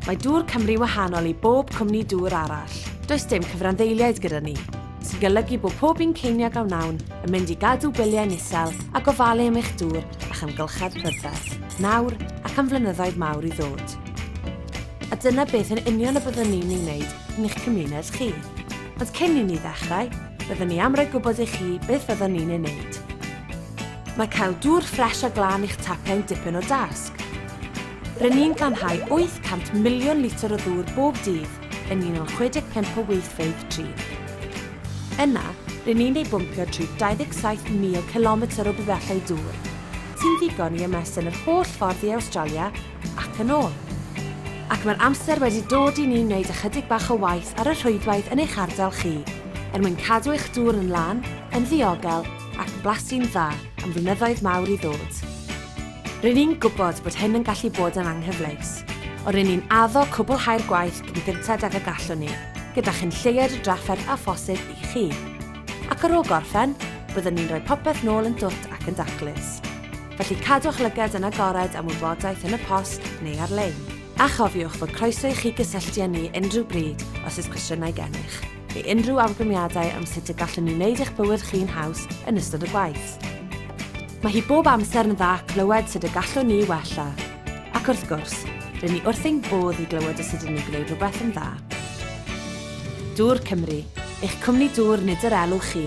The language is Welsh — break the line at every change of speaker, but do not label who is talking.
Mae dŵr Cymru wahanol i bob cwmni dŵr arall. Does dim cyfranddeiliaid gyda ni, sy'n golygu bod pob un ceiniog a wnawn yn mynd i gadw biliau isel a gofalu am eich dŵr a'ch amgylchedd prydferth, nawr ac am flynyddoedd mawr i ddod. A dyna beth yn union y byddwn ni'n ei wneud yn eich cymuned chi. Ond cyn i ni ddechrau, byddwn ni am roi gwybod i chi beth fyddwn ni'n ei wneud. Mae cael dŵr ffres a glân i'ch tapiau'n dipyn o dasg. Rydyn ni'n glanhau 800 miliwn litr o ddŵr bob dydd yn 65 o weithfeydd tri. Yna, rydyn ni'n ei bwmpio trwy 27,000 kilometr o bibellau dŵr, sy'n ddigon i ymestyn yr holl ffordd i Awstralia ac yn ôl. Ac mae'r amser wedi dod i ni'n wneud ychydig bach o waith ar y rhwydwaith yn eich ardal chi, mwyn cadw eich dŵr yn lan, yn ddiogel ac yn blasu'n dda am flynyddoedd mawr i ddod. Rydyn ni'n gwybod bod hyn yn gallu bod yn anghyfleus, ond rydyn ni'n addo cwblhau'r gwaith cyn gyntad ag y gallwn ni, gyda chi'n lleied y drafferth a phosib i chi. Ac ar ôl gorffen, byddwn ni'n rhoi popeth nôl yn dwt ac yn daclus. Felly cadw'ch lygad yn agored am wybodaeth yn y post neu ar-lein. A chofiwch fod croeso i chi gysylltu â ni unrhyw bryd os oes cwestiynau gennych, neu unrhyw awgrymiadau am sut y gallwn ni wneud eich bywyd chi'n haws yn ystod y gwaith. Mae hi bob amser yn dda clywed sut y gallwn ni wella. Ac wrth gwrs, rydyn ni wrth ein bodd i glywed os ydyn ni'n gwneud rhywbeth yn dda. Dŵr Cymru, eich cwmni dŵr nid yr elw chi.